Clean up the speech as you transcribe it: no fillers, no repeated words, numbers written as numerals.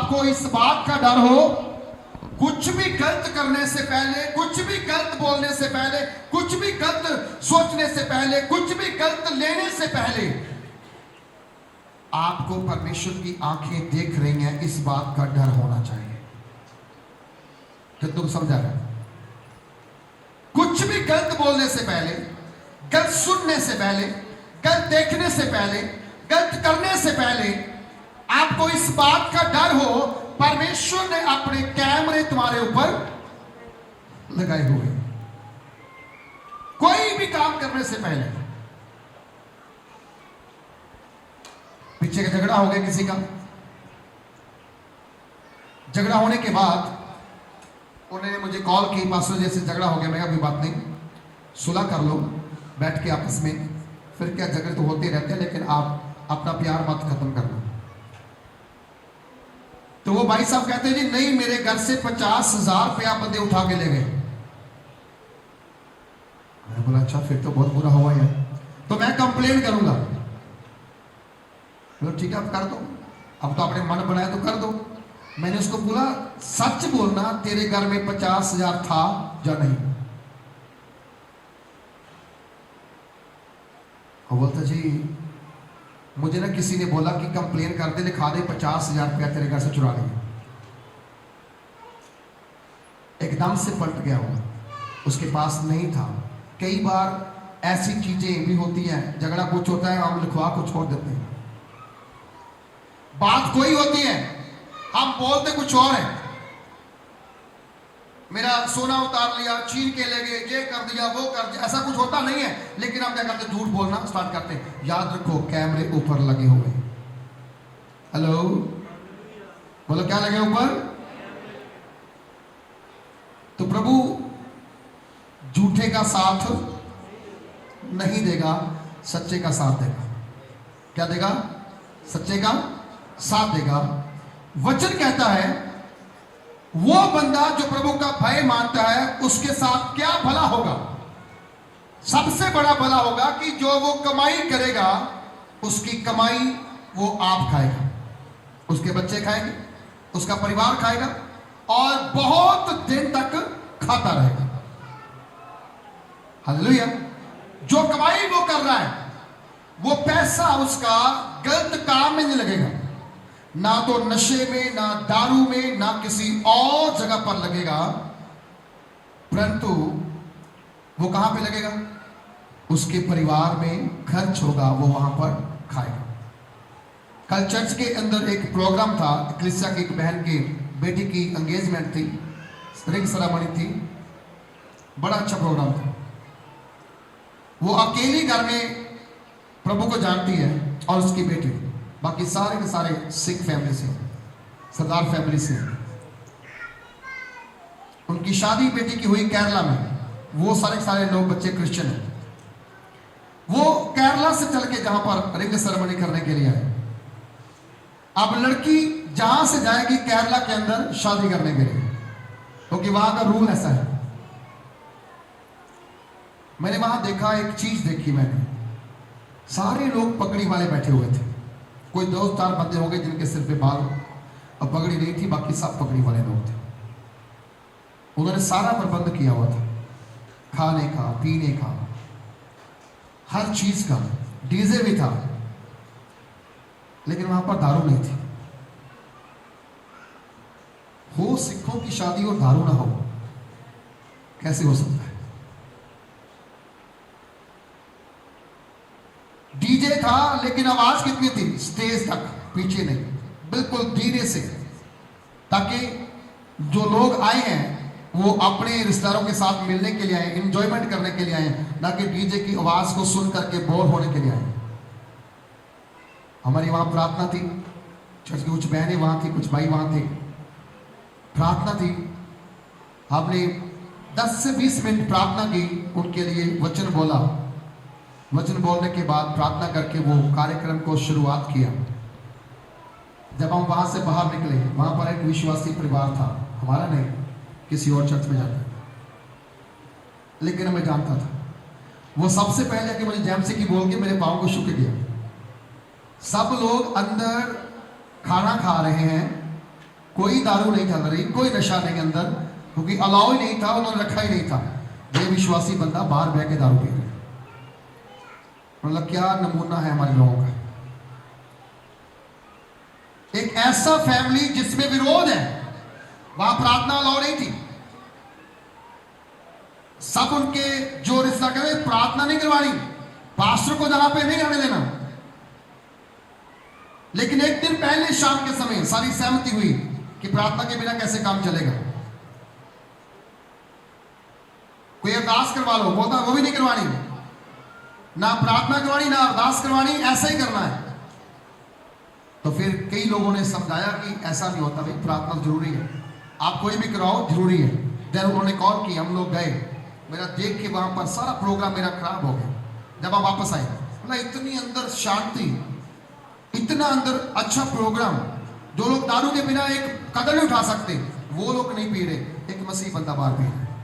आपको इस बात का डर हो, कुछ भी गलत करने से पहले, कुछ भी गलत बोलने से पहले, कुछ भी गलत सोचने से पहले, कुछ भी गलत लेने से पहले आपको परमेश्वर की आंखें देख रही हैं, इस बात का डर होना चाहिए। तो तुम समझा रहे? कुछ भी गलत बोलने से पहले, गलत सुनने से पहले, गलत देखने से पहले, गलत करने से पहले आपको इस बात का डर हो, परमेश्वर ने अपने कैमरे तुम्हारे ऊपर लगाए हुए। कोई भी काम करने से पहले, पीछे का झगड़ा हो गया किसी का, झगड़ा होने के बाद उन्होंने मुझे कॉल की, पास्टर जैसे झगड़ा हो गया। मैं अभी बात नहीं, सुलह कर लो बैठ के आपस में, फिर क्या झगड़े तो होते रहते हैं, लेकिन आप अपना प्यार मत खत्म करना। तो वो भाई साहब कहते हैं जी नहीं, मेरे घर से 50,000 रुपया बंदे उठा के ले गए। मैंने बोला अच्छा फिर तो बहुत बुरा हुआ है, तो मैं कंप्लेन करूंगा। बोला ठीक है आप कर दो, अब तो आपने मन बनाया तो कर दो। मैंने उसको बोला सच बोलना, तेरे घर में 50,000 था या नहीं? और बोलता जी मुझे ना किसी ने बोला कि कंप्लेन कर दे, लिखा दे 50,000 रुपया तेरे घर से चुरा लिया। एकदम से पलट गया वो, उसके पास नहीं था। कई बार ऐसी चीजें भी होती हैं, झगड़ा कुछ होता है, हम लिखवा कुछ छोड़ देते हैं। बात कोई होती है, हम बोलते कुछ और है। मेरा सोना उतार लिया, छीन के ले गए, ये कर दिया, वो कर दिया, ऐसा कुछ होता नहीं है। लेकिन हम क्या करते, झूठ बोलना स्टार्ट करते हैं। याद रखो कैमरे ऊपर लगे हुए। हेलो बोलो, क्या लगे ऊपर? तो प्रभु झूठे का साथ नहीं देगा, सच्चे का साथ देगा। क्या देगा? सच्चे का साथ देगा। वचन कहता है वो बंदा जो प्रभु का भय मानता है, उसके साथ क्या भला होगा? सबसे बड़ा भला होगा कि जो वो कमाई करेगा, उसकी कमाई वो आप खाएगा, उसके बच्चे खाएंगे, उसका परिवार खाएगा और बहुत दिन तक खाता रहेगा। हालेलुया। जो कमाई वो कर रहा है, वो पैसा उसका गलत काम में नहीं लगेगा, ना तो नशे में, ना दारू में, ना किसी और जगह पर लगेगा, परंतु वो कहां पे लगेगा? उसके परिवार में खर्च होगा, वो वहां पर खाएगा। कल चर्च के अंदर एक प्रोग्राम था, क्रिस्टिया की एक बहन की बेटी की एंगेजमेंट थी, रिंग सेरेमनी थी, बड़ा अच्छा प्रोग्राम था। वो अकेली घर में प्रभु को जानती है और उसकी बेटी, बाकी सारे के सारे सिख फैमिली से, सरदार फैमिली से। उनकी शादी बेटी की हुई केरला में, वो सारे सारे लोग बच्चे क्रिश्चियन हैं। वो केरला से चल के जहां पर रिंग सेरेमनी करने के लिए आए। अब लड़की जहां से जाएगी केरला के अंदर शादी करने के लिए, क्योंकि वहां का रूल ऐसा है। मैंने वहां देखा, एक चीज देखी मैंने, सारे लोग पगड़ी वाले बैठे हुए थे। कोई 2-4 बंदे हो गए जिनके सिर पे बाल और पगड़ी नहीं थी, बाकी सब पगड़ी वाले लोग थे। उन्होंने सारा प्रबंध किया हुआ था, खाने का, पीने का, हर चीज का, डीजे भी था, लेकिन वहां पर दारू नहीं थी। हो सिखों की शादी और दारू ना हो, कैसे हो सकता है? डीजे था, लेकिन आवाज कितनी थी? स्टेज तक, पीछे नहीं, बिल्कुल धीरे से, ताकि जो लोग आए हैं वो अपने रिश्तेदारों के साथ मिलने के लिए आए, एंजॉयमेंट करने के लिए आए, ना कि डीजे की आवाज को सुन करके बोर होने के लिए आए। हमारी वहां प्रार्थना थी, चर्च की कुछ बहनें वहां थी, कुछ भाई वहां थे, प्रार्थना थी। हमने 10 से 20 मिनट प्रार्थना की, उनके लिए वचन बोला। वचन बोलने के बाद प्रार्थना करके वो कार्यक्रम को शुरुआत किया। जब हम वहां से बाहर निकले, वहां पर एक विश्वासी परिवार था, हमारा नहीं, किसी और चर्च में जाता, लेकिन मैं जानता था। वो सबसे पहले कि मुझे जैमसी की बोल के मेरे पाँव को छू के दिया। सब लोग अंदर खाना खा रहे हैं कोई दारू नहीं चल रही, कोई नशा नहीं अंदर, क्योंकि अलाउ ही नहीं था, उन्होंने रखा ही नहीं था। बेविश्वासी बंदा बाहर बह के दारू पी रहे। मतलब क्या नमूना है हमारे लोगों का। एक ऐसा फैमिली जिसमें विरोध है, वहां प्रार्थना अलाउ नहीं थी। सब उनके जो रिश्ता करे, प्रार्थना नहीं करवानी, पास्टर को जहां पे नहीं आने देना। लेकिन एक दिन पहले शाम के समय सारी सहमति हुई कि प्रार्थना के बिना कैसे काम चलेगा। कोई अरदास करवा लो, बोलता वो भी नहीं करवानी, ना प्रार्थना करवानी ना अरदास करवानी, ऐसा ही करना है। तो फिर कई लोगों ने समझाया कि ऐसा नहीं होता भाई, प्रार्थना जरूरी है, आप कोई भी कराओ जरूरी है। देन उन्होंने कॉल की, हम लोग गए, मेरा देख के वहां पर सारा प्रोग्राम मेरा खराब हो गया। जब हम वापस आए, मतलब इतनी अंदर शांति, इतना अंदर अच्छा प्रोग्राम। जो लोग दारू के बिना एक कदम नहीं उठा सकते, वो लोग नहीं पी रहे, एक मसीह बंदा बाहर पी रहे।